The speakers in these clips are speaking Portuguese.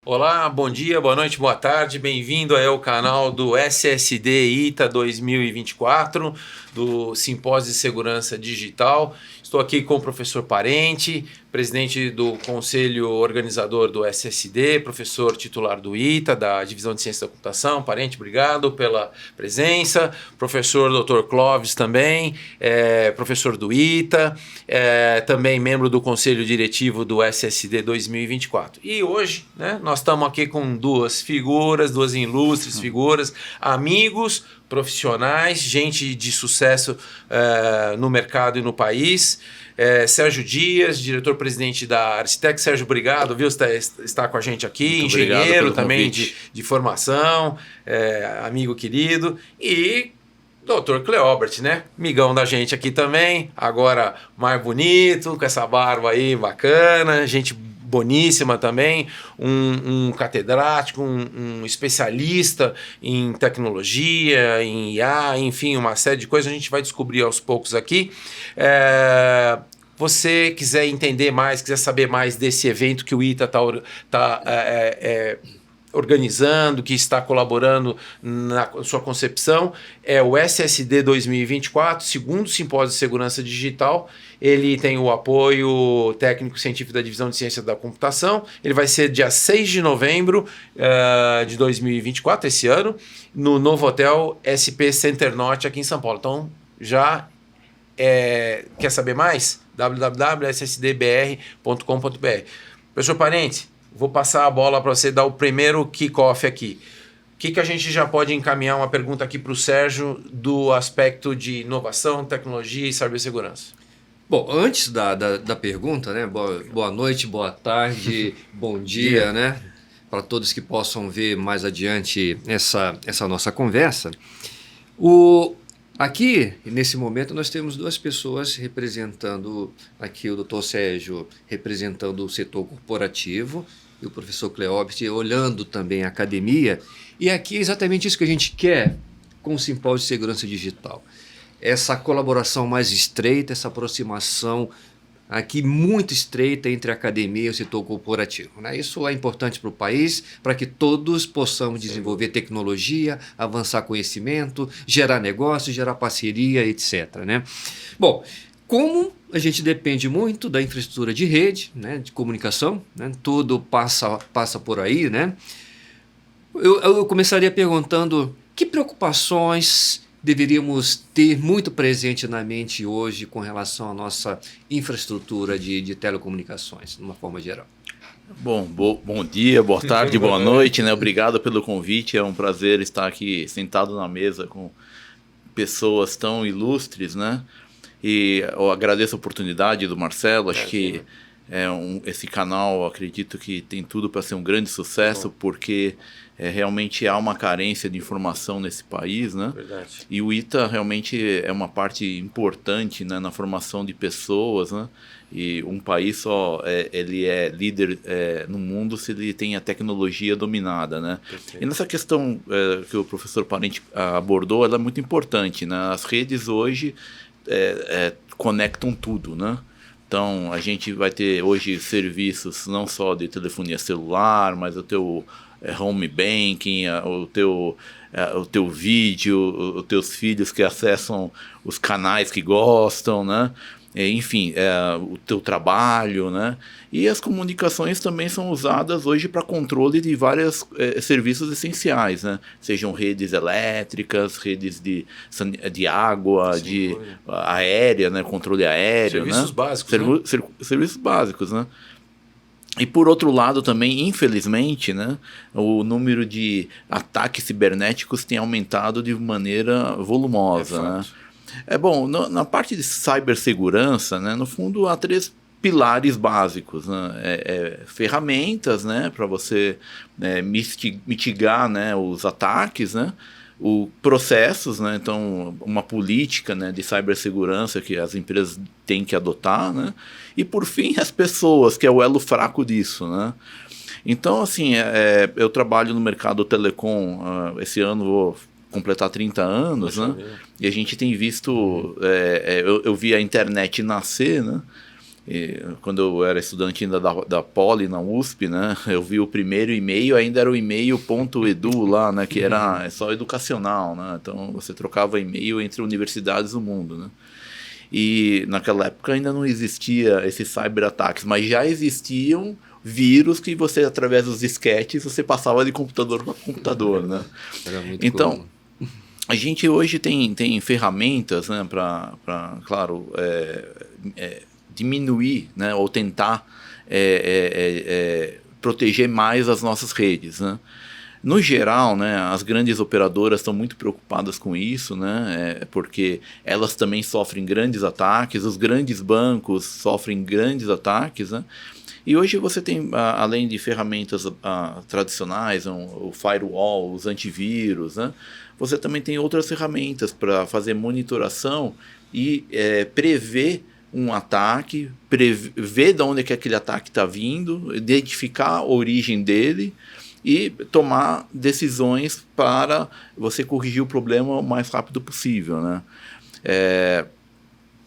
Olá, bom dia, boa noite, boa tarde, bem-vindo ao canal do SSD ITA 2024, do Simpósio de Segurança Digital. Estou aqui com o professor Parente, presidente do Conselho Organizador do SSD, professor titular do ITA, da Divisão de Ciência da Computação. Parente, obrigado pela presença. Professor Dr. Clóvis também, professor do ITA, também membro do Conselho Diretivo do SSD 2024. E hoje, né, nós estamos aqui com duas ilustres figuras, amigos, profissionais, gente de sucesso no mercado e no país. Sérgio Dias, diretor-presidente da Arcitec. Sérgio, obrigado, viu? Está com a gente aqui, Muito engenheiro também de formação, amigo querido. E Dr. Cleobert, né? Migão da gente aqui também, agora mais bonito, com essa barba aí bacana, gente boníssima também, um catedrático, um especialista em tecnologia, em IA, enfim, uma série de coisas a gente vai descobrir aos poucos aqui. Você quiser entender mais, quiser saber mais desse evento que o ITA está organizando, que está colaborando na sua concepção, é o SSD 2024, segundo Simpósio de Segurança Digital. Ele tem o apoio técnico-científico da Divisão de Ciência da Computação. Ele vai ser dia 6 de novembro de 2024, esse ano, no novo hotel SP Center Norte, aqui em São Paulo. Então, já quer saber mais? www.ssdbr.com.br. Professor Parente, vou passar a bola para você dar o primeiro kick-off aqui. O que a gente já pode encaminhar uma pergunta aqui para o Sérgio do aspecto de inovação, tecnologia e cibersegurança? Bom, antes da pergunta, né? Boa noite, boa tarde, bom dia, né? Para todos que possam ver mais adiante essa nossa conversa. Aqui, nesse momento, nós temos duas pessoas representando, aqui o Dr. Sérgio representando o setor corporativo e o professor Cleobert olhando também a academia. E aqui é exatamente isso que a gente quer com o Simpósio de Segurança Digital. Essa colaboração mais estreita, essa aproximação aqui muito estreita entre a academia e o setor corporativo, né? Isso é importante para o país, para que todos possamos desenvolver tecnologia, avançar conhecimento, gerar negócio, gerar parceria, etc., né? Bom, como a gente depende muito da infraestrutura de rede, né, de comunicação, né, tudo passa por aí, né? Eu começaria perguntando que preocupações deveríamos ter muito presente na mente hoje com relação à nossa infraestrutura de telecomunicações, de uma forma geral. Bom dia, boa tarde, boa noite, né? Obrigado pelo convite, é um prazer estar aqui sentado na mesa com pessoas tão ilustres, né? E eu agradeço a oportunidade do Marcelo, acho que esse canal, acredito que tem tudo para ser um grande sucesso, porque realmente há uma carência de informação nesse país, né? Verdade. E o ITA realmente é uma parte importante, né, na formação de pessoas, né? E um país só ele é líder no mundo se ele tem a tecnologia dominada, né? Perfeito. E nessa questão que o professor Parente abordou, ela é muito importante, né? As redes hoje conectam tudo, né? Então, a gente vai ter hoje serviços não só de telefonia celular, mas o teu home banking, o teu vídeo, os teus filhos que acessam os canais que gostam, né? Enfim, o teu trabalho, né? E as comunicações também são usadas hoje para controle de vários serviços essenciais, né? Sejam redes elétricas, redes de água, de aérea, né? Controle aéreo, serviços, né? básicos, Serviços básicos, né? E por outro lado também, infelizmente, né, o número de ataques cibernéticos tem aumentado de maneira volumosa, né? Bom, na parte de cibersegurança, né, no fundo há três pilares básicos, né? Ferramentas, né, para você mitigar, né, os ataques, né? Processos, né? Então uma política, né, de cibersegurança que as empresas têm que adotar, né? E por fim as pessoas, que é o elo fraco disso, né? Então assim, eu trabalho no mercado telecom, esse ano vou completar 30 anos, né? E a gente tem visto, eu vi a internet nascer, né? quando eu era estudante ainda da Poli, na USP, né, eu vi o primeiro e-mail, ainda era o e-mail.edu lá, né, que era só educacional, né, então você trocava e-mail entre universidades do mundo, né. E naquela época ainda não existia esses cyberataques, mas já existiam vírus que você, através dos disquetes, você passava de computador para computador, né. Era muito Então, comum. a gente hoje tem ferramentas, né, para claro, diminuir, né, ou tentar proteger mais as nossas redes, né. No geral, né, as grandes operadoras estão muito preocupadas com isso, né, porque elas também sofrem grandes ataques, os grandes bancos sofrem grandes ataques, né. E hoje você tem, além de ferramentas tradicionais, o firewall, os antivírus, né, você também tem outras ferramentas para fazer monitoração e prever um ataque, ver de onde é que aquele ataque está vindo, identificar a origem dele e tomar decisões para você corrigir o problema o mais rápido possível, né?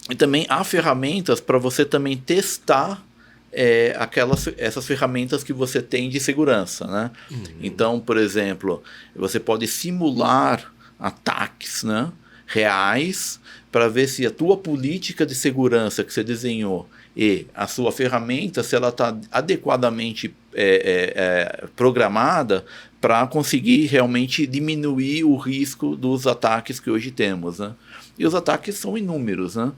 E também há ferramentas para você também testar essas ferramentas que você tem de segurança, né? Então, por exemplo, você pode simular ataques, né, reais para ver se a tua política de segurança que você desenhou e a sua ferramenta, se ela está adequadamente programada para conseguir realmente diminuir o risco dos ataques que hoje temos, né? E os ataques são inúmeros, né?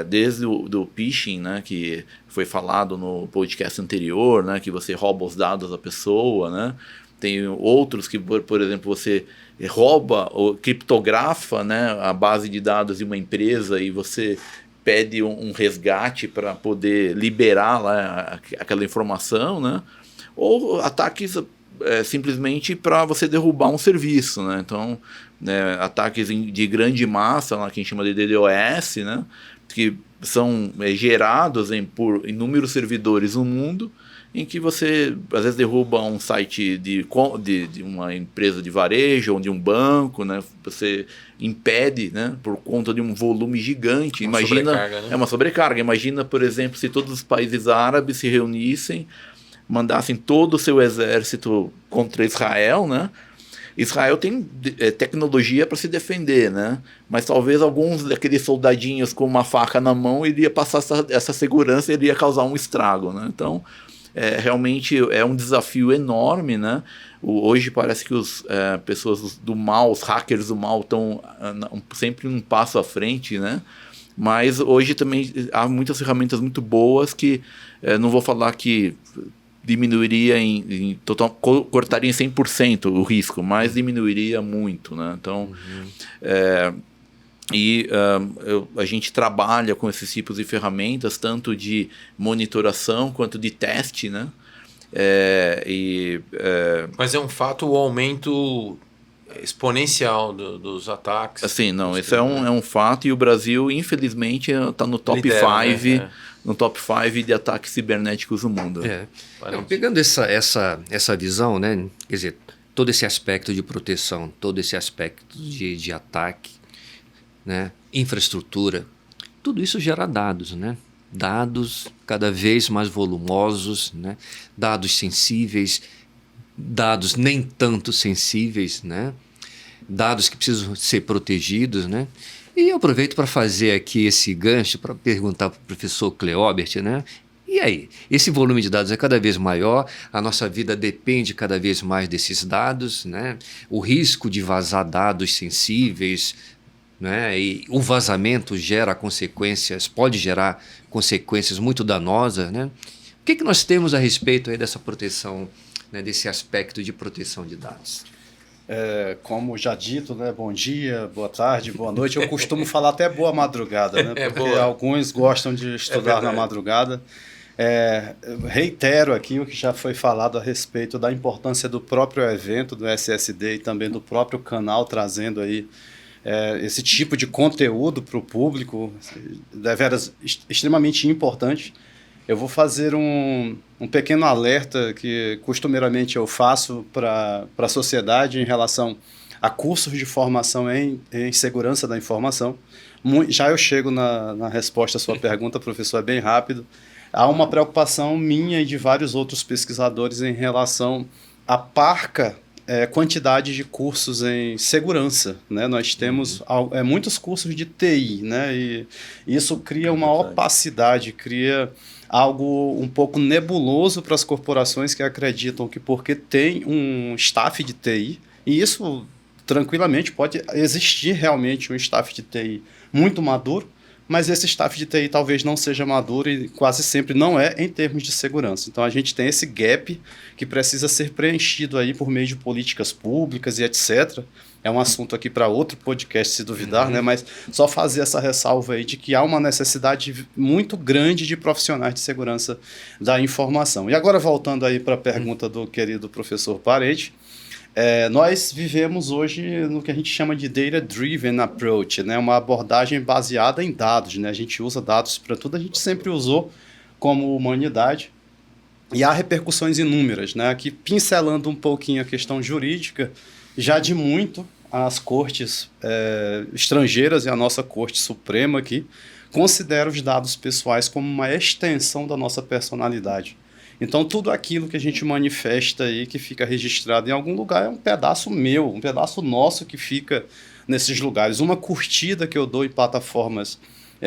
Desde do phishing, né, que foi falado no podcast anterior, né, que você rouba os dados da pessoa, né? Tem outros que, por exemplo, você rouba ou criptografa, né, a base de dados de uma empresa e você pede um resgate para poder liberar lá aquela informação, né? Ou ataques simplesmente para você derrubar um serviço, né? Então, ataques de grande massa, lá, que a gente chama de DDoS, né, que são gerados por inúmeros servidores no mundo, em que você às vezes derruba um site de uma empresa de varejo ou de um banco, né? Você impede, né, por conta de um volume gigante. Sobrecarga, né? É uma sobrecarga. Imagina, por exemplo, se todos os países árabes se reunissem, mandassem todo o seu exército contra Israel, né? Israel tem tecnologia para se defender, né? Mas talvez alguns daqueles soldadinhos com uma faca na mão iria passar essa segurança e iria causar um estrago, né? Então, realmente é um desafio enorme, né? Hoje parece que as pessoas do mal, os hackers do mal estão sempre um passo à frente, né? Mas hoje também há muitas ferramentas muito boas que não vou falar que diminuiria cortaria em 100% o risco, mas diminuiria muito, né? Então, a gente trabalha com esses tipos de ferramentas, tanto de monitoração quanto de teste, né? Mas é um fato o aumento exponencial dos ataques. Assim, não, esse é um fato, e o Brasil, infelizmente, está no top 5, né? No top 5 de ataques cibernéticos no mundo. Então, pegando essa visão, né, quer dizer, todo esse aspecto de proteção, todo esse aspecto de ataque, né, infraestrutura, tudo isso gera dados, né? Dados cada vez mais volumosos, né? Dados sensíveis, dados nem tanto sensíveis, né? Dados que precisam ser protegidos, né? E eu aproveito para fazer aqui esse gancho para perguntar para o professor Cleóbert, né? E aí, esse volume de dados é cada vez maior, a nossa vida depende cada vez mais desses dados, né? O risco de vazar dados sensíveis, né? E o vazamento pode gerar consequências muito danosas, né? O que nós temos a respeito aí dessa proteção, né? Desse aspecto de proteção de dados? Como já dito, né? Bom dia, boa tarde, boa noite. Eu costumo falar até boa madrugada, né? Porque alguns gostam de estudar na madrugada. Reitero aqui o que já foi falado a respeito da importância do próprio evento do SSD e também do próprio canal trazendo aí esse tipo de conteúdo para o público, deveras extremamente importante. Eu vou fazer um pequeno alerta que costumeiramente eu faço para a sociedade em relação a cursos de formação em segurança da informação. Já eu chego na resposta à sua pergunta, professor, é bem rápido. Há uma preocupação minha e de vários outros pesquisadores em relação à parca quantidade de cursos em segurança, né? Nós temos muitos cursos de TI, né? E isso cria uma opacidade, cria algo um pouco nebuloso para as corporações que acreditam que porque tem um staff de TI, e isso tranquilamente pode existir realmente um staff de TI muito maduro, mas esse staff de TI talvez não seja maduro e quase sempre não é em termos de segurança. Então a gente tem esse gap que precisa ser preenchido aí por meio de políticas públicas e etc. É um assunto aqui para outro podcast, se duvidar, né? Mas só fazer essa ressalva aí de que há uma necessidade muito grande de profissionais de segurança da informação. E agora voltando aí para a pergunta do querido professor Parente, nós vivemos hoje no que a gente chama de data-driven approach, né? Uma abordagem baseada em dados, né? A gente usa dados para tudo, a gente sempre usou como humanidade, e há repercussões inúmeras, né? Aqui pincelando um pouquinho a questão jurídica, já de muito as cortes estrangeiras e a nossa Corte Suprema aqui consideram os dados pessoais como uma extensão da nossa personalidade. Então, tudo aquilo que a gente manifesta aí, que fica registrado em algum lugar, é um pedaço meu, um pedaço nosso que fica nesses lugares. Uma curtida que eu dou em plataformas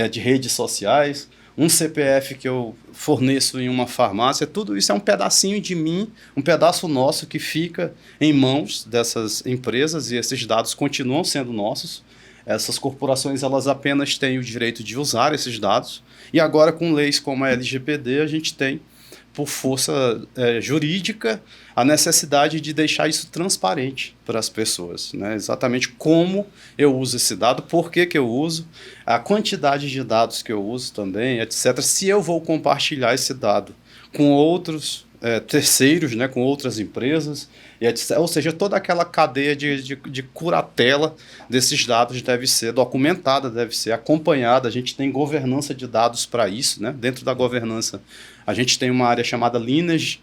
de redes sociais, um CPF que eu forneço em uma farmácia, tudo isso é um pedacinho de mim, um pedaço nosso que fica em mãos dessas empresas, e esses dados continuam sendo nossos. Essas corporações, elas apenas têm o direito de usar esses dados, e agora com leis como a LGPD, a gente tem, por força jurídica, a necessidade de deixar isso transparente para as pessoas, né? Exatamente como eu uso esse dado, por que eu uso, a quantidade de dados que eu uso também, etc. Se eu vou compartilhar esse dado com outros terceiros, né, com outras empresas, e etc. Ou seja, toda aquela cadeia de curatela desses dados deve ser documentada, deve ser acompanhada. A gente tem governança de dados para isso, né? Dentro da governança, a gente tem uma área chamada lineage,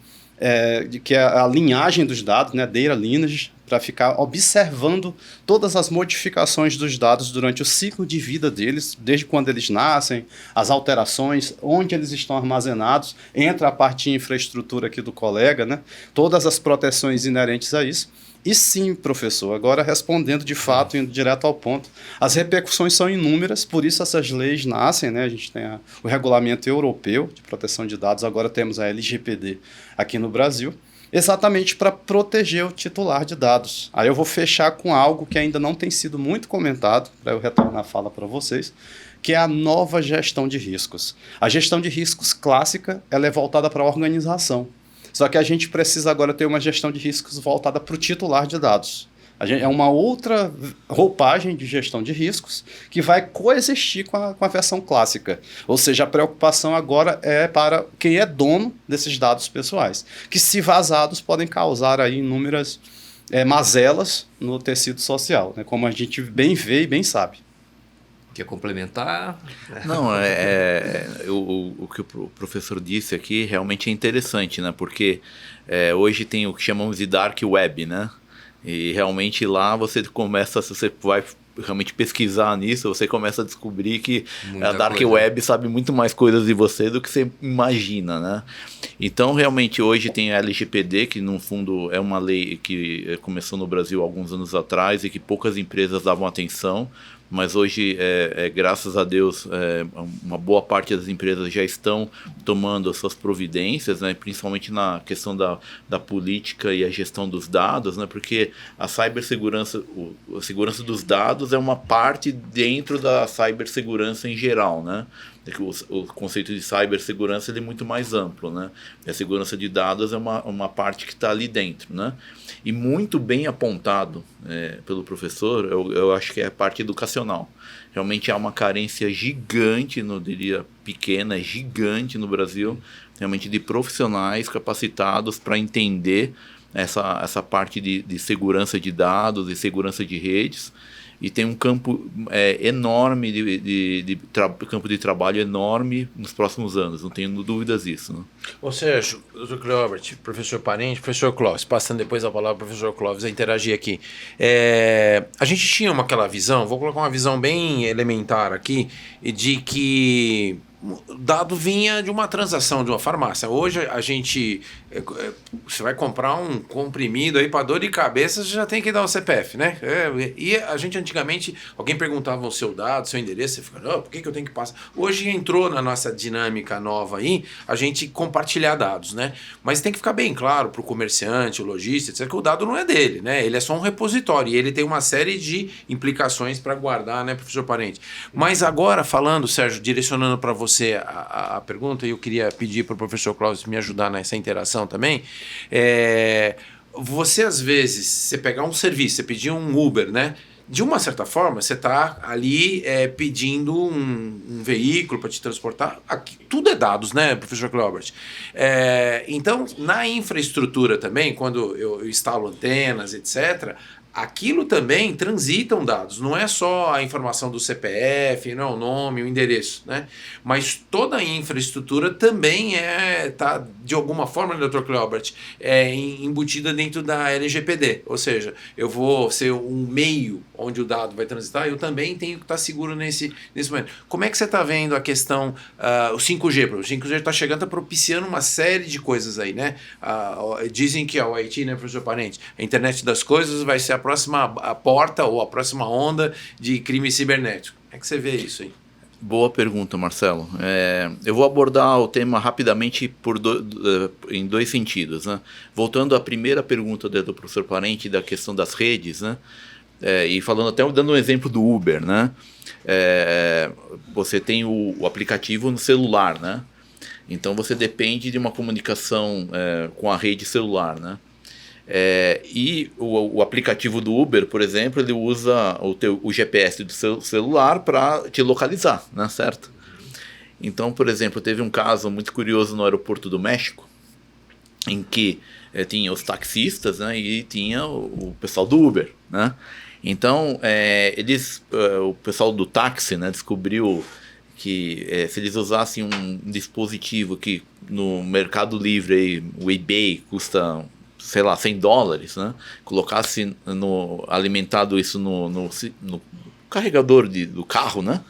que é a linhagem dos dados, né? Data lineage, para ficar observando todas as modificações dos dados durante o ciclo de vida deles, desde quando eles nascem, as alterações, onde eles estão armazenados, entra a parte de infraestrutura aqui do colega, né? Todas as proteções inerentes a isso. E sim, professor, agora respondendo de fato, indo direto ao ponto, as repercussões são inúmeras, por isso essas leis nascem, né? A gente tem o Regulamento Europeu de Proteção de Dados, agora temos a LGPD aqui no Brasil, exatamente para proteger o titular de dados. Aí eu vou fechar com algo que ainda não tem sido muito comentado, para eu retornar a fala para vocês, que é a nova gestão de riscos. A gestão de riscos clássica, ela é voltada para a organização. Só que a gente precisa agora ter uma gestão de riscos voltada para o titular de dados. É uma outra roupagem de gestão de riscos que vai coexistir com a versão clássica. Ou seja, a preocupação agora é para quem é dono desses dados pessoais, que se vazados podem causar aí inúmeras mazelas no tecido social, né? Como a gente bem vê e bem sabe. Quer complementar? Não, o que o professor disse aqui realmente é interessante, né? Porque hoje tem o que chamamos de Dark Web, né? E realmente lá você vai realmente pesquisar nisso, você começa a descobrir que a Dark Web sabe muito mais coisas de você do que você imagina, né? Então, realmente, hoje tem a LGPD, que no fundo é uma lei que começou no Brasil há alguns anos atrás e que poucas empresas davam atenção, mas hoje, graças a Deus, uma boa parte das empresas já estão tomando as suas providências, né, principalmente na questão da política e a gestão dos dados, né, porque a cibersegurança, a segurança dos dados é uma parte dentro da cibersegurança em geral, né? O conceito de cibersegurança é muito mais amplo, né? E a segurança de dados é uma parte que está ali dentro, né? E muito bem apontado pelo professor, eu acho que é a parte educacional. Realmente há uma carência gigante, não diria pequena, gigante no Brasil, realmente de profissionais capacitados para entender essa parte de segurança de dados e segurança de redes. e tem um campo enorme campo de trabalho enorme nos próximos anos, não tenho dúvidas disso. Né? Ou seja, Dr. Cleobert, professor Parente, professor Clóvis, passando depois a palavra ao professor Clóvis a interagir aqui. A gente tinha aquela visão, vou colocar uma visão bem elementar aqui, de que o dado vinha de uma transação de uma farmácia. Hoje a gente, você vai comprar um comprimido aí para dor de cabeça, você já tem que dar o CPF, né? E a gente antigamente, alguém perguntava o seu dado, seu endereço, você fica, por que eu tenho que passar? Hoje entrou na nossa dinâmica nova aí, a gente compartilhar dados, né? Mas tem que ficar bem claro para o comerciante, o lojista, etc., que o dado não é dele, né? Ele é só um repositório e ele tem uma série de implicações para guardar, né, professor Parente? Mas agora, falando, Sérgio, direcionando para você a pergunta, e eu queria pedir para o professor Clóvis me ajudar nessa interação também. Você, às vezes, você pegar um serviço, você pedir um Uber, né? De uma certa forma, você está ali pedindo um veículo para te transportar. Aqui, tudo é dados, né, professor Cleobert? Então, na infraestrutura também, quando eu instalo antenas, etc., aquilo também transitam dados, não é só a informação do CPF, não, o nome, o endereço, né? Mas toda a infraestrutura também está, de alguma forma, Dr. Cleobert, embutida dentro da LGPD, ou seja, eu vou ser um meio onde o dado vai transitar, eu também tenho que estar seguro nesse momento. Como é que você está vendo a questão, o 5G? O 5G está chegando, está propiciando uma série de coisas aí, né? Dizem que o IoT, né, professor Parente, a internet das coisas vai ser a próxima porta ou a próxima onda de crime cibernético. Como é que você vê isso aí? Boa pergunta, Marcelo. Eu vou abordar o tema rapidamente em dois sentidos. Né? Voltando à primeira pergunta do professor Parente, da questão das redes, né? E falando até, dando um exemplo do Uber, né? Você tem o aplicativo no celular, né? Então você depende de uma comunicação com a rede celular, né? E o aplicativo do Uber, por exemplo, ele usa o GPS do seu celular para te localizar, né, certo? Então, por exemplo, teve um caso muito curioso no aeroporto do México, em que tinha os taxistas, né, e tinha o pessoal do Uber, né? Então, o pessoal do táxi, né, descobriu que se eles usassem um dispositivo que no Mercado Livre, aí, o eBay, custa, sei lá, $100, né? Colocasse alimentado isso no carregador do carro, né?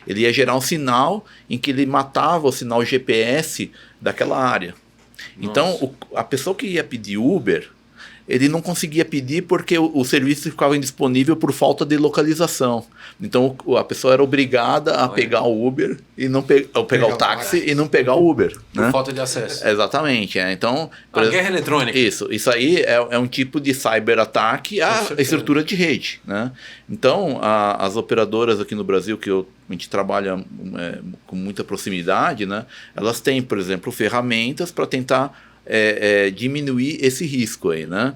Ele ia gerar um sinal em que ele matava o sinal GPS daquela área. Nossa. Então, a pessoa que ia pedir Uber, ele não conseguia pedir porque o serviço ficava indisponível por falta de localização. Então a pessoa era obrigada a pegar o Uber e não pegar o táxi e não pegar o Uber. Por falta de acesso. Exatamente. Então, guerra eletrônica. Isso aí é um tipo de cyberataque à estrutura de rede. Né? Então, as operadoras aqui no Brasil, que a gente trabalha com muita proximidade, né? Elas têm, por exemplo, ferramentas para tentar diminuir esse risco aí, né?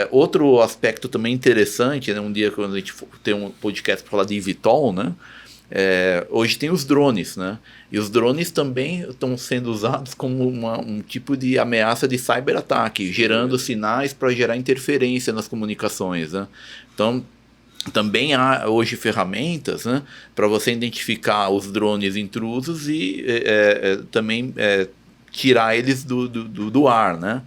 Outro aspecto também interessante, né? Um dia quando a gente tem um podcast para falar de eVTOL, né? Hoje tem os drones, né? E os drones também estão sendo usados como um tipo de ameaça de cyberataque, gerando sinais para gerar interferência nas comunicações, né? Então, também há hoje ferramentas, né, para você identificar os drones intrusos e também tirar eles do ar, né?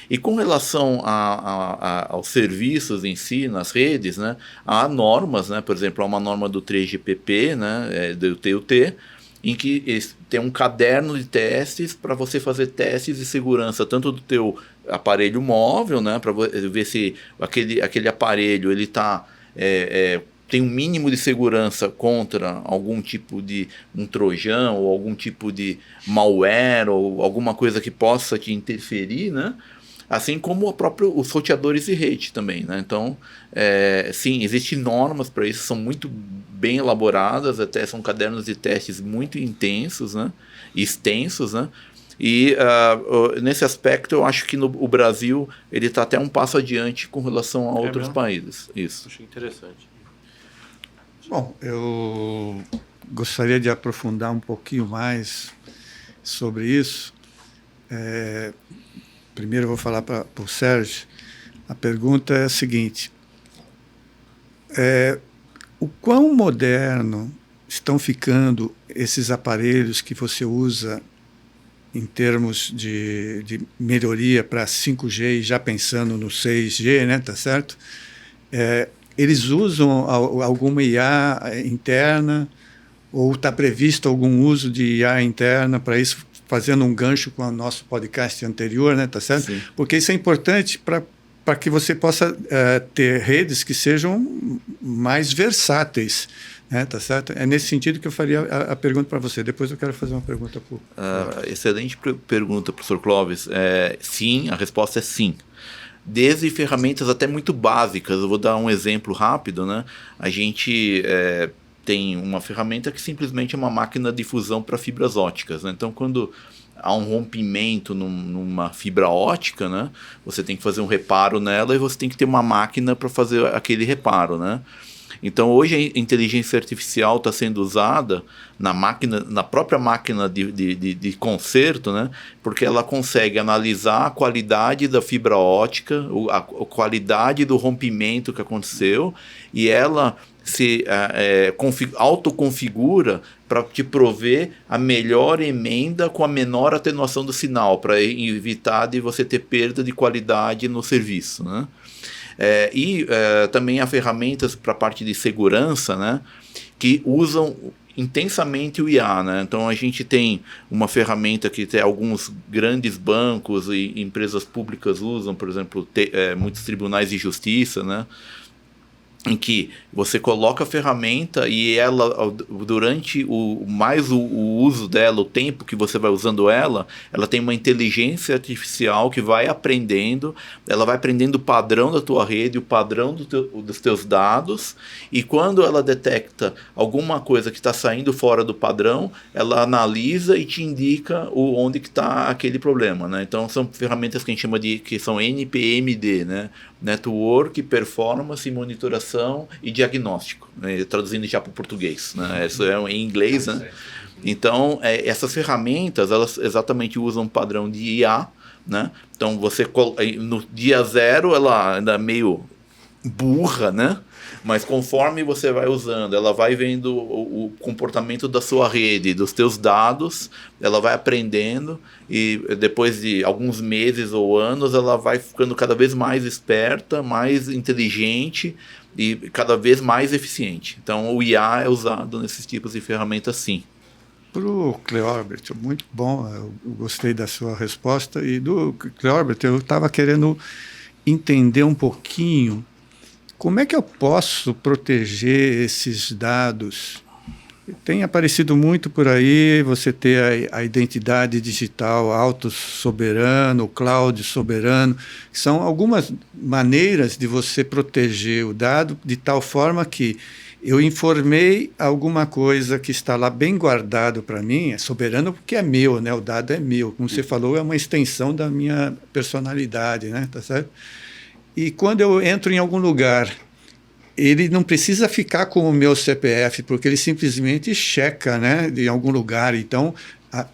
E com relação aos serviços em si, nas redes, né, há normas, né? Por exemplo, há uma norma do 3GPP, né, do TUT, em que tem um caderno de testes para você fazer testes de segurança, tanto do teu aparelho móvel, né, para ver se aquele aparelho ele tem um mínimo de segurança contra algum tipo de um trojan ou algum tipo de malware ou alguma coisa que possa te interferir, né? Assim como os roteadores de rede também, né? Então, sim, existem normas para isso, são muito bem elaboradas, até são cadernos de testes muito intensos, né? E extensos, né? E nesse aspecto eu acho que o Brasil ele está até um passo adiante com relação a outros países. Isso. Acho interessante. Bom, eu gostaria de aprofundar um pouquinho mais sobre isso. Primeiro eu vou falar para o Sérgio. A pergunta é a seguinte. o quão moderno estão ficando esses aparelhos que você usa em termos de melhoria para 5G, e já pensando no 6G, né, tá certo? Eles usam alguma IA interna, ou está previsto algum uso de IA interna para isso, fazendo um gancho com o nosso podcast anterior, né, tá certo? Sim. Porque isso é importante para que você possa ter redes que sejam mais versáteis, né, tá certo? É nesse sentido que eu faria a pergunta para você. Depois eu quero fazer uma pergunta para excelente pergunta, professor Clóvis. Sim, a resposta é sim. Desde ferramentas até muito básicas. Eu vou dar um exemplo rápido, né? A gente tem uma ferramenta que simplesmente é uma máquina de fusão para fibras óticas, né? Então, quando há um rompimento numa fibra ótica, né, você tem que fazer um reparo nela e você tem que ter uma máquina para fazer aquele reparo, né? Então, hoje a inteligência artificial está sendo usada na própria máquina de conserto, né? Porque ela consegue analisar a qualidade da fibra ótica, a qualidade do rompimento que aconteceu, e ela se autoconfigura para te prover a melhor emenda com a menor atenuação do sinal, para evitar de você ter perda de qualidade no serviço, né? Também há ferramentas para a parte de segurança, né, que usam intensamente o IA, né? Então a gente tem uma ferramenta que tem alguns grandes bancos e empresas públicas usam, por exemplo, muitos tribunais de justiça, né, em que você coloca a ferramenta e ela, durante o uso dela, o tempo que você vai usando ela tem uma inteligência artificial que vai aprendendo, ela vai aprendendo o padrão da tua rede, o padrão dos teus dados, e quando ela detecta alguma coisa que está saindo fora do padrão, ela analisa e te indica onde que está aquele problema, né? Então são ferramentas que a gente chama que são NPMD, né? Network, Performance, Monitoração e Diagnóstico, né? Traduzindo já para o português, né? Isso é em inglês, né? Então, essas ferramentas, elas exatamente usam um padrão de IA, né? Então, no dia zero, ela ainda é meio burra, né? Mas conforme você vai usando, ela vai vendo o comportamento da sua rede, dos teus dados, ela vai aprendendo, e depois de alguns meses ou anos, ela vai ficando cada vez mais esperta, mais inteligente e cada vez mais eficiente. Então o IA é usado nesses tipos de ferramentas, sim. Para o Cleorbert, muito bom, eu gostei da sua resposta. E do Cleorbert, eu estava querendo entender um pouquinho como é que eu posso proteger esses dados. Tem aparecido muito por aí você ter a identidade digital autossoberano, o cloud soberano, que são algumas maneiras de você proteger o dado de tal forma que eu informei alguma coisa que está lá bem guardado para mim, é soberano porque é meu, né? O dado é meu. Como você falou, é uma extensão da minha personalidade, né? Tá certo? E quando eu entro em algum lugar, ele não precisa ficar com o meu CPF, porque ele simplesmente checa, né, de algum lugar. Então,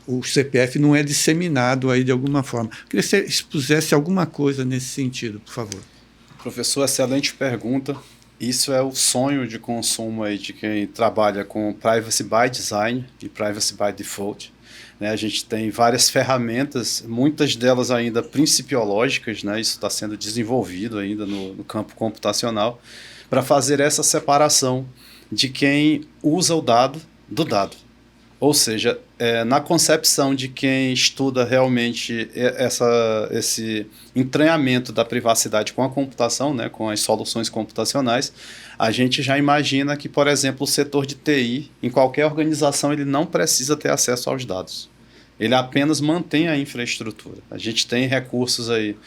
o CPF não é disseminado aí de alguma forma. Eu queria que você expusesse alguma coisa nesse sentido, por favor. Professor, excelente pergunta. Isso é o sonho de consumo aí de quem trabalha com Privacy by Design e Privacy by Default. Né, a gente tem várias ferramentas, muitas delas ainda principiológicas, né, isso está sendo desenvolvido ainda no campo computacional, para fazer essa separação de quem usa o dado do dado. Ou seja, na concepção de quem estuda realmente esse entranhamento da privacidade com a computação, né, com as soluções computacionais, a gente já imagina que, por exemplo, o setor de TI, em qualquer organização, ele não precisa ter acesso aos dados. Ele apenas mantém a infraestrutura. A gente tem recursos aí,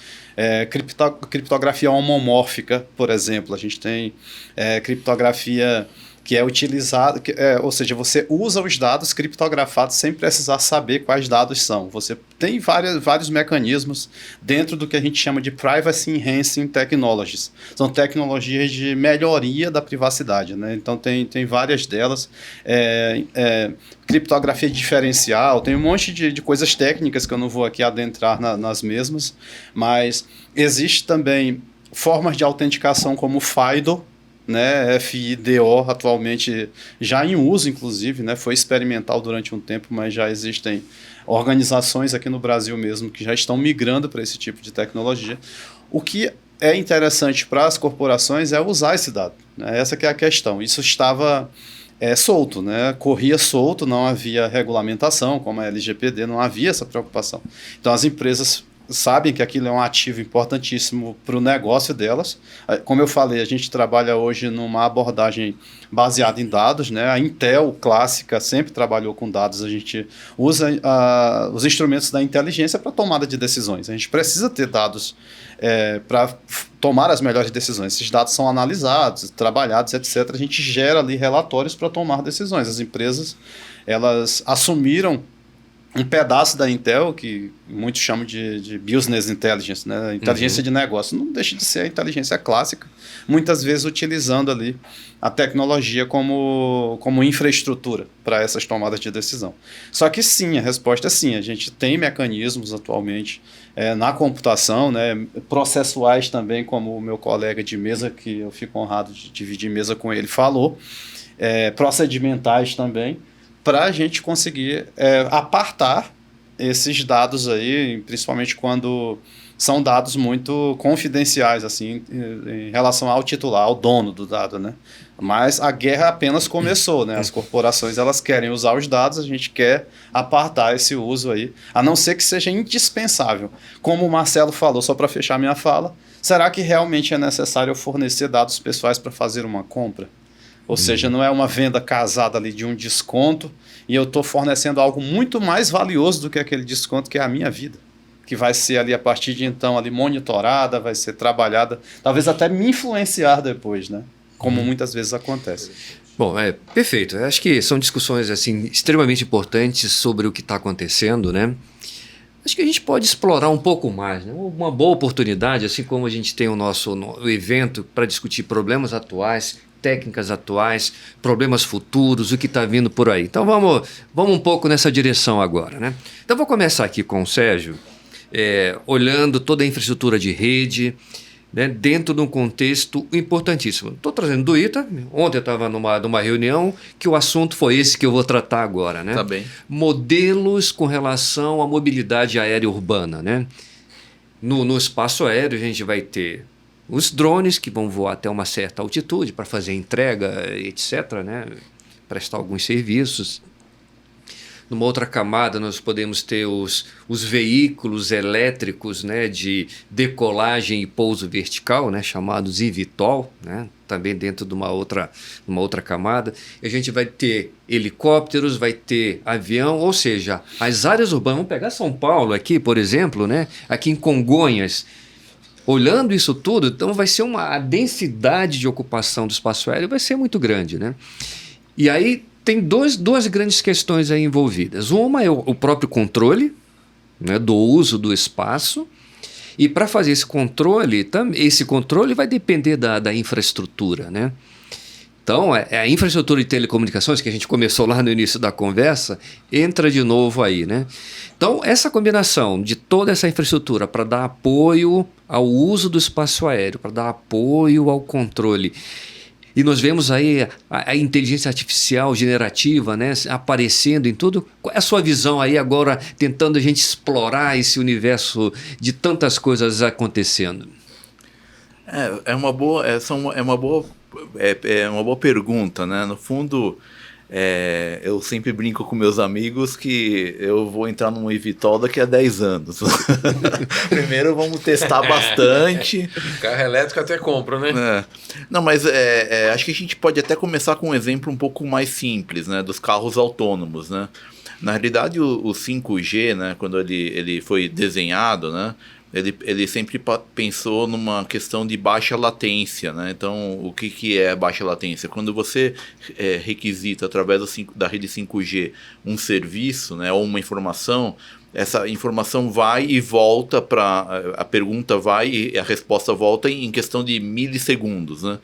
criptografia homomórfica, por exemplo. A gente tem criptografia que é utilizada, ou seja, você usa os dados criptografados sem precisar saber quais dados são. Você tem vários mecanismos dentro do que a gente chama de Privacy Enhancing Technologies. São tecnologias de melhoria da privacidade, né? Então tem várias delas. Criptografia diferencial, tem um monte de coisas técnicas que eu não vou aqui adentrar nas mesmas, mas existe também formas de autenticação como o FIDO, né, FIDO atualmente já em uso, inclusive, né, foi experimental durante um tempo, mas já existem organizações aqui no Brasil mesmo que já estão migrando para esse tipo de tecnologia. O que é interessante para as corporações é usar esse dado, né? Essa que é a questão. Isso estava solto, né? Corria solto, não havia regulamentação, como a LGPD, não havia essa preocupação. Então as empresas sabem que aquilo é um ativo importantíssimo para o negócio delas. Como eu falei, a gente trabalha hoje numa abordagem baseada em dados, né? A Intel clássica sempre trabalhou com dados, a gente usa os instrumentos da inteligência para tomada de decisões. A gente precisa ter dados para tomar as melhores decisões. Esses dados são analisados, trabalhados, etc. A gente gera ali relatórios para tomar decisões. As empresas, elas assumiram um pedaço da Intel, que muitos chamam de Business Intelligence, né? Inteligência de negócio. Não deixa de ser a inteligência clássica, muitas vezes utilizando ali a tecnologia como infraestrutura para essas tomadas de decisão. Só que sim, a resposta é sim. A gente tem mecanismos atualmente na computação, né? Processuais também, como o meu colega de mesa, que eu fico honrado de dividir mesa com ele, falou, procedimentais também, para a gente conseguir apartar esses dados aí, principalmente quando são dados muito confidenciais, assim, em relação ao titular, ao dono do dado, né? Mas a guerra apenas começou, né? As corporações, elas querem usar os dados, a gente quer apartar esse uso aí, a não ser que seja indispensável. Como o Marcelo falou, só para fechar minha fala, será que realmente é necessário eu fornecer dados pessoais para fazer uma compra? Ou seja, não é uma venda casada ali de um desconto e eu estou fornecendo algo muito mais valioso do que aquele desconto, que é a minha vida, que vai ser ali a partir de então ali monitorada, vai ser trabalhada, talvez até me influenciar depois, né? Como muitas vezes acontece. Bom, perfeito. Eu acho que são discussões assim extremamente importantes sobre o que está acontecendo, né? Acho que a gente pode explorar um pouco mais, né? Uma boa oportunidade, assim como a gente tem o nosso evento para discutir problemas atuais, técnicas atuais, problemas futuros, o que está vindo por aí. Então vamos um pouco nessa direção agora, né? Então vou começar aqui com o Sérgio, olhando toda a infraestrutura de rede, né, dentro de um contexto importantíssimo. Estou trazendo do ITA, ontem eu estava numa reunião que o assunto foi esse que eu vou tratar agora, né? Tá bem. Modelos com relação à mobilidade aérea urbana, né? No espaço aéreo a gente vai ter os drones que vão voar até uma certa altitude para fazer entrega, etc., né? Prestar alguns serviços. Numa outra camada, nós podemos ter os veículos elétricos, né, de decolagem e pouso vertical, né, chamados eVTOL, né, também dentro de uma outra camada. E a gente vai ter helicópteros, vai ter avião, ou seja, as áreas urbanas. Vamos pegar São Paulo aqui, por exemplo, né, aqui em Congonhas. Olhando isso tudo, então vai ser a densidade de ocupação do espaço aéreo vai ser muito grande, né? E aí tem duas grandes questões aí envolvidas. Uma é o próprio controle, né, do uso do espaço. E para fazer esse controle vai depender da infraestrutura, né? Então, a infraestrutura de telecomunicações, que a gente começou lá no início da conversa, entra de novo aí, né? Então, essa combinação de toda essa infraestrutura para dar apoio ao uso do espaço aéreo, para dar apoio ao controle. E nós vemos aí a inteligência artificial generativa, né, aparecendo em tudo. Qual é a sua visão aí agora, tentando a gente explorar esse universo de tantas coisas acontecendo? É uma boa pergunta, né? No fundo, eu sempre brinco com meus amigos que eu vou entrar num eVTOL daqui a 10 anos. Primeiro vamos testar bastante. Carro elétrico até compro, né? Não, mas acho que a gente pode até começar com um exemplo um pouco mais simples, né? Dos carros autônomos, né? Na realidade, o 5G, né? Quando ele foi desenhado, né? Ele sempre pensou numa questão de baixa latência, né? Então, o que é baixa latência? Quando você requisita através da rede 5G um serviço, né, ou uma informação, essa informação vai e volta a pergunta vai e a resposta volta em questão de milissegundos, né?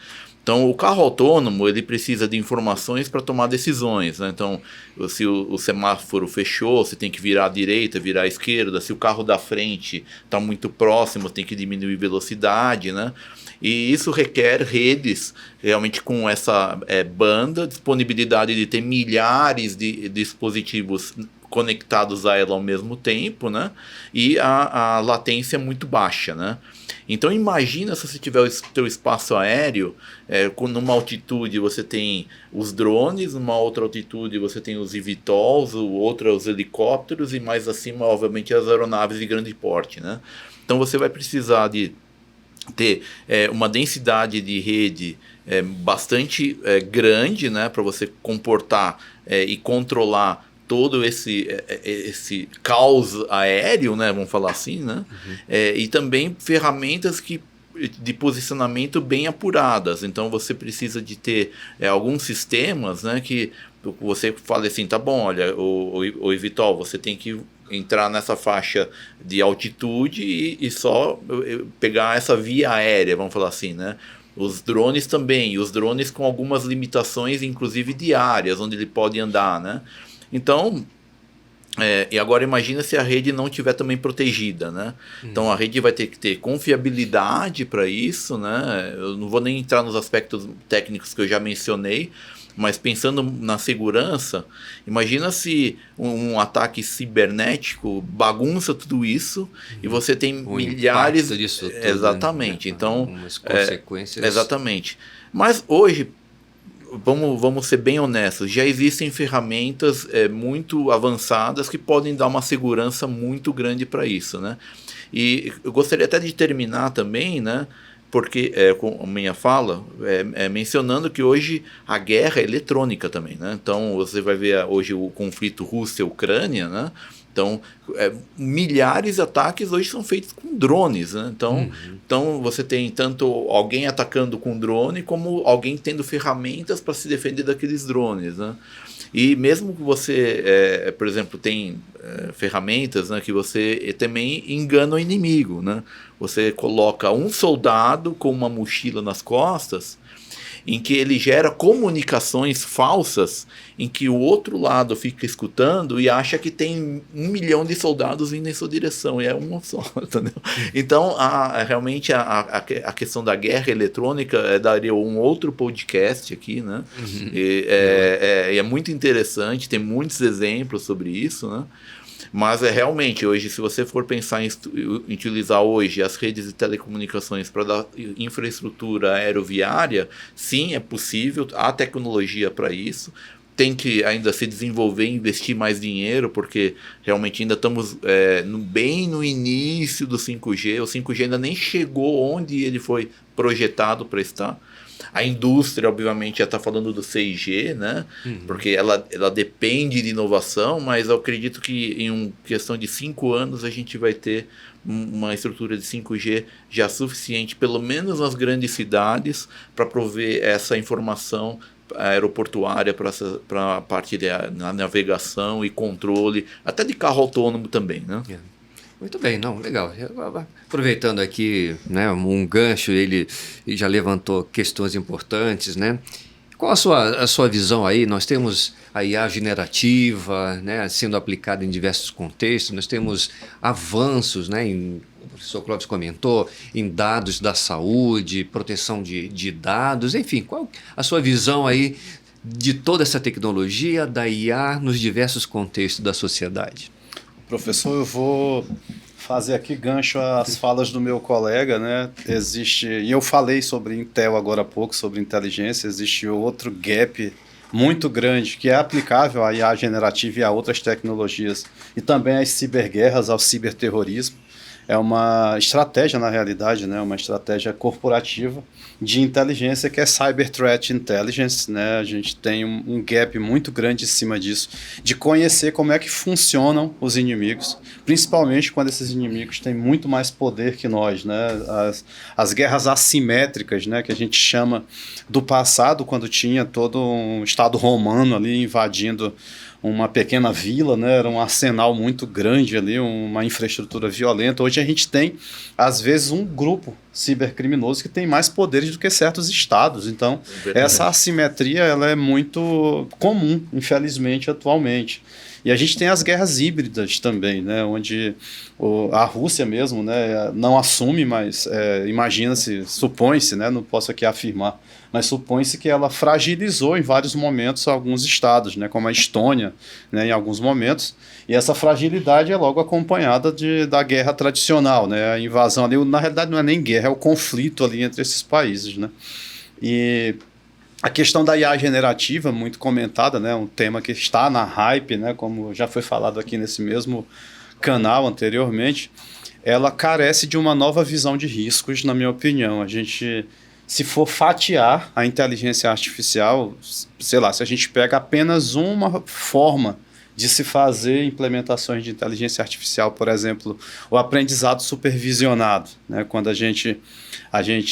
Então, o carro autônomo, ele precisa de informações para tomar decisões, né? Então, se o semáforo fechou, você tem que virar à direita, virar à esquerda. Se o carro da frente está muito próximo, tem que diminuir velocidade, né? E isso requer redes realmente com essa banda, disponibilidade de ter milhares de dispositivos conectados a ela ao mesmo tempo, né? E a latência é muito baixa, né? Então imagina se você tiver o teu espaço aéreo, numa altitude você tem os drones, numa outra altitude você tem os eVTOLs, outra os helicópteros e mais acima, obviamente, as aeronaves de grande porte, né? Então você vai precisar de ter uma densidade de rede bastante grande, né, para você comportar e controlar todo esse caos aéreo, né, vamos falar assim, né? E também ferramentas de posicionamento bem apuradas. Então você precisa de ter alguns sistemas, né, que você fala assim, tá bom, olha, o eVTOL, você tem que entrar nessa faixa de altitude e só pegar essa via aérea, vamos falar assim, né? Os drones também, os drones com algumas limitações, inclusive de áreas onde ele pode andar, né? Então, e agora imagina se a rede não estiver também protegida, né? Então a rede vai ter que ter confiabilidade para isso, né? Eu não vou nem entrar nos aspectos técnicos que eu já mencionei, mas pensando na segurança, imagina se um ataque cibernético bagunça tudo isso e você tem o milhares disso tudo, exatamente, né? Então Algumas consequências. Exatamente. Mas hoje vamos ser bem honestos, já existem ferramentas muito avançadas que podem dar uma segurança muito grande para isso, né? E eu gostaria até de terminar também, né? Porque, com a minha fala, mencionando que hoje a guerra é eletrônica também, né? Então, você vai ver hoje o conflito Rússia-Ucrânia, né? Então, milhares de ataques hoje são feitos com drones, né? Então, você tem tanto alguém atacando com drone, como alguém tendo ferramentas para se defender daqueles drones, né? E mesmo que você, por exemplo, tem ferramentas, né, que você também engana o inimigo, né? Você coloca um soldado com uma mochila nas costas, em que ele gera comunicações falsas, em que o outro lado fica escutando e acha que tem 1 milhão de soldados vindo em sua direção, e é um só, entendeu? Então, realmente, a questão da guerra eletrônica daria um outro podcast aqui, né? E é muito interessante, tem muitos exemplos sobre isso, né? Mas realmente, hoje, se você for pensar em utilizar hoje as redes de telecomunicações para dar infraestrutura aeroviária, sim, é possível, há tecnologia para isso. Tem que ainda se desenvolver, investir mais dinheiro, porque realmente ainda estamos bem no início do 5G. O 5G ainda nem chegou onde ele foi projetado para estar. A indústria, obviamente, já está falando do 6G, né? Porque ela depende de inovação, mas eu acredito que em questão de 5 anos a gente vai ter uma estrutura de 5G já suficiente, pelo menos nas grandes cidades, para prover essa informação aeroportuária para a parte da navegação e controle, até de carro autônomo também, né? Muito bem, não, legal. Aproveitando aqui, né, um gancho, ele já levantou questões importantes, né? Qual a sua visão aí? Nós temos a IA generativa, né, sendo aplicada em diversos contextos, nós temos avanços, né, o professor Clóvis comentou, em dados da saúde, proteção de dados, enfim, qual a sua visão aí de toda essa tecnologia da IA nos diversos contextos da sociedade? Professor, eu vou fazer aqui gancho às falas do meu colega, né? E eu falei sobre Intel agora há pouco, sobre inteligência, existe outro gap muito grande que é aplicável à IA generativa e a outras tecnologias, e também às ciberguerras, ao ciberterrorismo. É uma estratégia, na realidade, né? Uma estratégia corporativa de inteligência, que é Cyber Threat Intelligence, né? A gente tem um gap muito grande em cima disso, de conhecer como é que funcionam os inimigos, principalmente quando esses inimigos têm muito mais poder que nós, né? As guerras assimétricas, né? Que a gente chama do passado, quando tinha todo um Estado romano ali invadindo uma pequena vila, né? Era um arsenal muito grande ali, uma infraestrutura violenta. Hoje a gente tem, às vezes, um grupo cibercriminoso que tem mais poderes do que certos estados. Então, essa assimetria ela é muito comum, infelizmente, atualmente. E a gente tem as guerras híbridas também, né, onde a Rússia mesmo, né, não assume, mas imagina-se, supõe-se, né, não posso aqui afirmar, mas supõe-se que ela fragilizou em vários momentos alguns estados, né, como a Estônia, né, em alguns momentos, e essa fragilidade é logo acompanhada da guerra tradicional, né, a invasão ali, na realidade não é nem guerra, é o conflito ali entre esses países, né, e a questão da IA generativa, muito comentada, né, um tema que está na hype, né, como já foi falado aqui nesse mesmo canal anteriormente, ela carece de uma nova visão de riscos, na minha opinião. A gente, se for fatiar a inteligência artificial, sei lá, se a gente pega apenas uma forma de se fazer implementações de inteligência artificial, por exemplo, o aprendizado supervisionado, né, quando a gente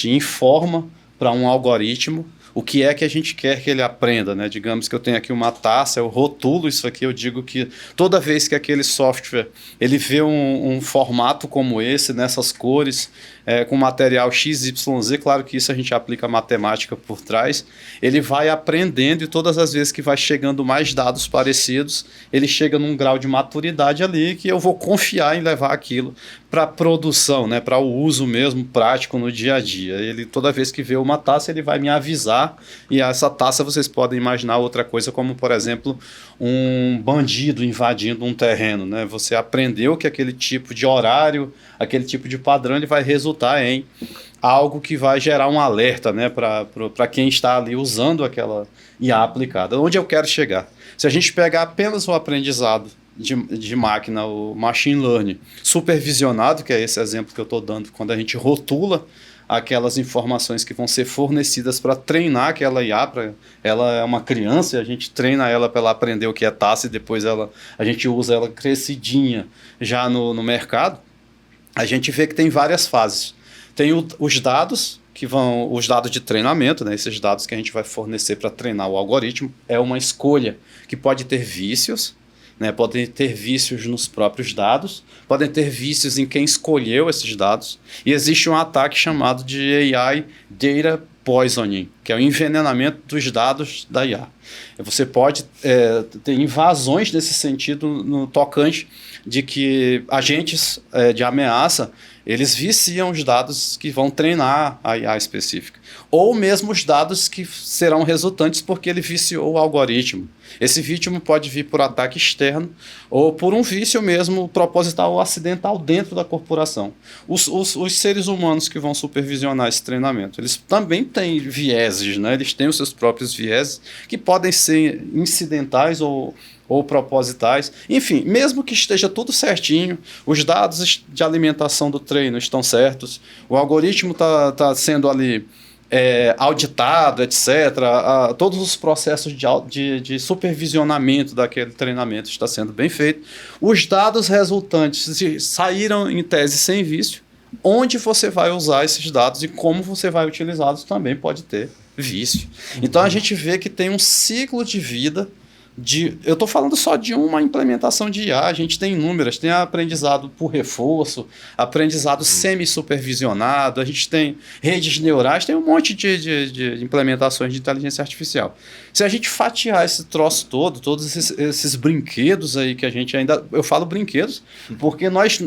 informa para um algoritmo o que é que a gente quer que ele aprenda, né? Digamos que eu tenho aqui uma taça, eu rotulo isso aqui, eu digo que toda vez que aquele software ele vê um formato como esse, nessas cores, com material XYZ, claro que isso a gente aplica matemática por trás, ele vai aprendendo e todas as vezes que vai chegando mais dados parecidos, ele chega num grau de maturidade ali que eu vou confiar em levar aquilo para produção, né, para o uso mesmo prático no dia a dia. Ele, toda vez que vê uma taça, ele vai me avisar, e essa taça vocês podem imaginar outra coisa, como por exemplo, um bandido invadindo um terreno, né? Você aprendeu que aquele tipo de horário, aquele tipo de padrão, ele vai resultar em algo que vai gerar um alerta, né, para quem está ali usando aquela IA aplicada. Onde eu quero chegar? Se a gente pegar apenas o aprendizado de máquina, o machine learning supervisionado, que é esse exemplo que eu estou dando, quando a gente rotula aquelas informações que vão ser fornecidas para treinar aquela IA, ela é uma criança e a gente treina ela para ela aprender o que é taça e depois a gente usa ela crescidinha já no mercado, a gente vê que tem várias fases. Tem os dados, os dados de treinamento, né? Esses dados que a gente vai fornecer para treinar o algoritmo, é uma escolha que pode ter vícios, né? Podem ter vícios nos próprios dados, podem ter vícios em quem escolheu esses dados, e existe um ataque chamado de AI Data Poisoning, que é o envenenamento dos dados da IA. Você pode ter invasões nesse sentido no tocante de que agentes de ameaça, eles viciam os dados que vão treinar a IA específica. Ou mesmo os dados que serão resultantes porque ele viciou o algoritmo. Esse vício pode vir por ataque externo ou por um vício mesmo proposital ou acidental dentro da corporação. Os seres humanos que vão supervisionar esse treinamento, eles também têm vieses, né? Eles têm os seus próprios vieses que podem ser incidentais ou propositais. Enfim, mesmo que esteja tudo certinho, os dados de alimentação do treino estão certos, o algoritmo está sendo ali auditado, etc. Todos os processos de supervisionamento daquele treinamento está sendo bem feito. Os dados resultantes saíram em tese sem vício. Onde você vai usar esses dados e como você vai utilizá-los também pode ter vício. Então a gente vê que tem um ciclo de vida. Eu estou falando só de uma implementação de IA, a gente tem inúmeras, tem aprendizado por reforço, aprendizado semi-supervisionado, a gente tem redes neurais, tem um monte de implementações de inteligência artificial. Se a gente fatiar esse troço todo, todos esses brinquedos aí que a gente ainda... Eu falo brinquedos, porque nós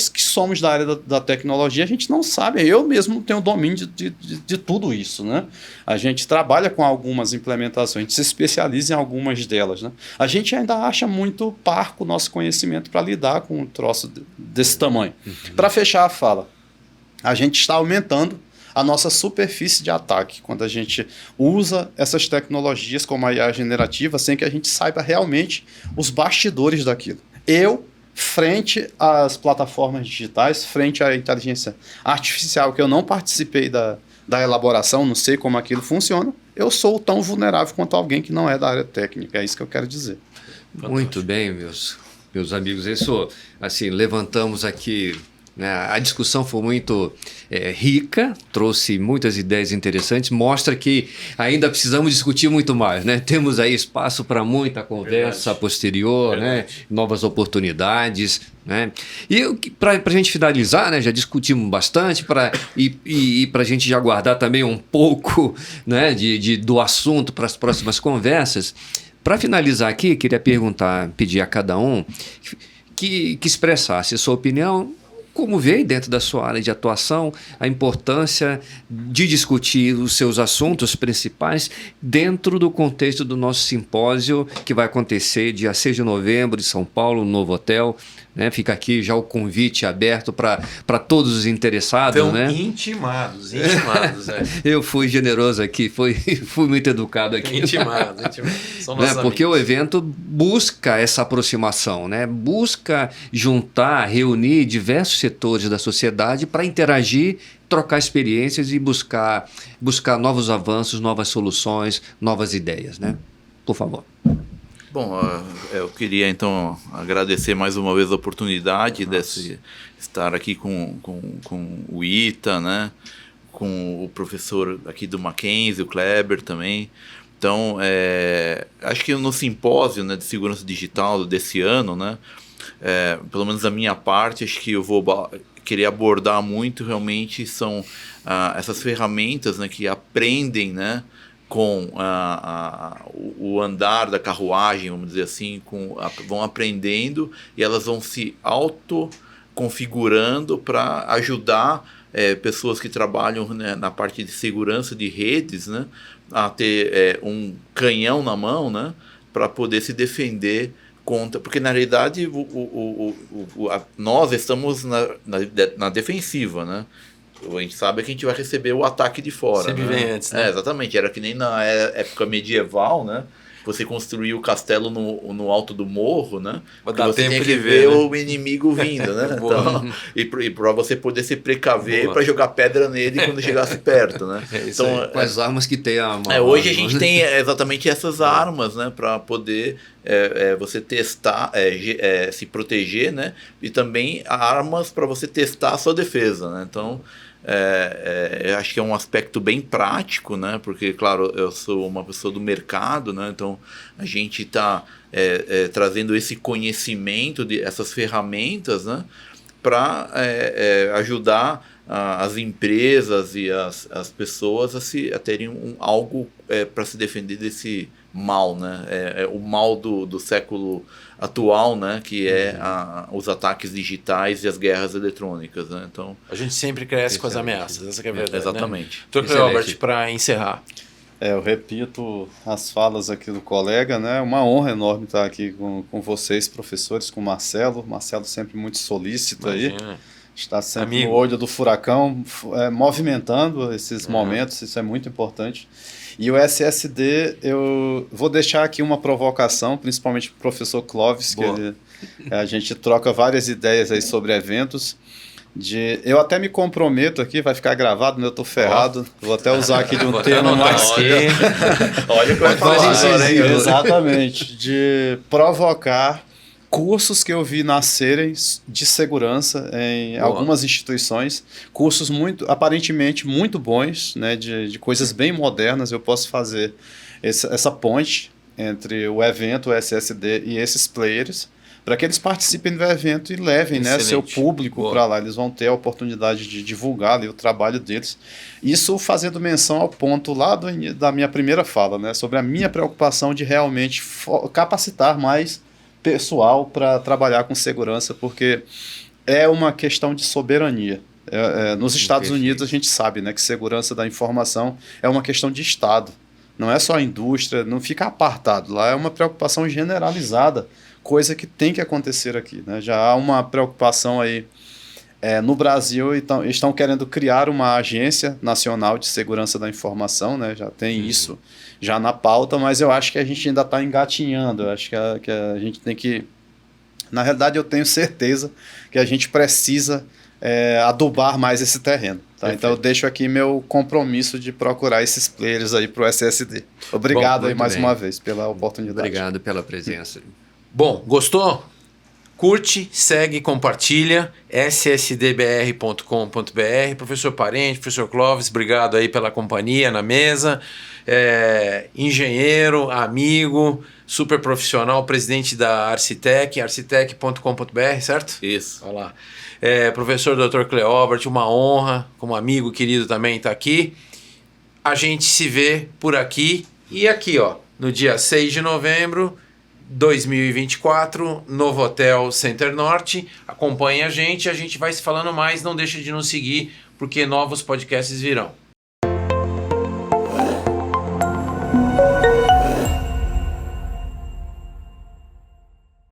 que somos da área da tecnologia, a gente não sabe, eu mesmo não tenho domínio de tudo isso, né? A gente trabalha com algumas implementações, a gente se especializa em algumas delas, né? A gente ainda acha muito parco o nosso conhecimento para lidar com um troço desse tamanho. Para fechar a fala, a gente está aumentando a nossa superfície de ataque quando a gente usa essas tecnologias como a IA generativa sem que a gente saiba realmente os bastidores daquilo. Frente às plataformas digitais, frente à inteligência artificial, que eu não participei da elaboração, não sei como aquilo funciona, eu sou tão vulnerável quanto alguém que não é da área técnica, é isso que eu quero dizer. Muito bem, meus amigos, isso, assim, levantamos aqui né? A discussão foi muito rica, trouxe muitas ideias interessantes, mostra que ainda precisamos discutir muito mais, né? Temos aí espaço para muita conversa posterior, né? Novas oportunidades, né? E para a gente finalizar, né? Já discutimos bastante e para a gente já guardar também um pouco, né? do assunto para as próximas conversas. Para finalizar aqui, queria pedir a cada um que expressasse a sua opinião, como vê dentro da sua área de atuação a importância de discutir os seus assuntos principais dentro do contexto do nosso simpósio que vai acontecer dia 6 de novembro em São Paulo, no Novo Hotel. Né? Fica aqui já o convite aberto para todos os interessados. Então, né? intimados. Eu fui generoso aqui, fui muito educado aqui. Intimados. São nossos Porque amigos. o evento busca essa aproximação, né? Busca juntar, reunir diversos setores da sociedade para interagir, trocar experiências e buscar novos avanços, novas soluções, novas ideias. Né? Por favor. Bom, eu queria então agradecer mais uma vez a oportunidade de estar aqui com o Ita, né? Com o professor aqui do Mackenzie, o Kleber também. Então, acho que no simpósio, né, de segurança digital desse ano, né, pelo menos da minha parte, acho que eu vou querer abordar muito realmente são essas ferramentas, né, que aprendem, né, com o andar da carruagem, vamos dizer assim, vão aprendendo e elas vão se autoconfigurando para ajudar pessoas que trabalham, né, na parte de segurança de redes, né, a ter um canhão na mão, né, para poder se defender contra... Porque, na realidade, nós estamos na defensiva, né? A gente sabe que a gente vai receber o ataque de fora. Sempre né? vem antes, né? Exatamente. Era que nem na época medieval, né? Você construía o castelo no alto do morro, né? Dá você tempo tinha de que ver, ver né? o inimigo vindo, né? Então, e para você poder se precaver para jogar pedra nele quando chegasse perto, né? Então, Com as armas que tem hoje a gente tem exatamente essas armas, né? Para poder você testar, se proteger, né? E também armas para você testar a sua defesa, né? Então, eu acho que é um aspecto bem prático, né? Porque, claro, eu sou uma pessoa do mercado, né? Então a gente está trazendo esse conhecimento de essas ferramentas, né? Para ajudar as empresas e as pessoas a terem algo para se defender desse mal, né? O mal do século atual, né? Que os ataques digitais e as guerras eletrônicas, né? Então, a gente sempre cresce com as ameaças, essa que é a verdade. Exatamente. Né? Dr. Robert, para encerrar. Eu repito as falas aqui do colega, né? Uma honra enorme estar aqui com vocês, professores, com o Marcelo. Marcelo sempre muito solícito. Imagina. Aí. Está sempre no olho do furacão, movimentando esses momentos, isso é muito importante. E o SSD, eu vou deixar aqui uma provocação, principalmente para o professor Clóvis, que a gente troca várias ideias aí sobre eventos. Eu até me comprometo aqui, vai ficar gravado, né? Eu tô ferrado. Vou até usar aqui de um termo mais... Olha o que vai falar, hein? Exatamente, de provocar cursos que eu vi nascerem de segurança em algumas instituições, cursos aparentemente muito bons, né, de coisas bem modernas. Eu posso fazer essa ponte entre o evento, o SSD e esses players, para que eles participem do evento e levem, né, seu público para lá. Eles vão ter a oportunidade de divulgar ali o trabalho deles. Isso fazendo menção ao ponto lá da minha primeira fala, né, sobre a minha preocupação de realmente capacitar mais pessoal para trabalhar com segurança, porque é uma questão de soberania. Nos Estados Unidos a gente sabe, né, que segurança da informação é uma questão de Estado, não é só a indústria, não fica apartado, lá é uma preocupação generalizada, coisa que tem que acontecer aqui, né? Já há uma preocupação aí no Brasil, então, estão querendo criar uma agência nacional de segurança da informação, né? Já tem isso já na pauta, mas eu acho que a gente ainda está engatinhando. Eu acho que a gente tem que... Na realidade, eu tenho certeza que a gente precisa adubar mais esse terreno. Tá? Então, eu deixo aqui meu compromisso de procurar esses players aí para o SSD. Obrigado aí mais uma vez pela oportunidade. Obrigado pela presença. Bom, gostou? Curte, segue, compartilha, ssdbr.com.br. Professor Parente, professor Clóvis, obrigado aí pela companhia na mesa. Engenheiro, amigo, super profissional, presidente da Arcitec, arcitec.com.br, certo? Isso. Olha lá. Professor Dr. Cleóbert, uma honra, como amigo querido também estar aqui. A gente se vê por aqui e aqui, ó, no dia 6 de novembro, 2024, Novotel Center Norte. Acompanhe a gente vai se falando mais, não deixe de nos seguir, porque novos podcasts virão.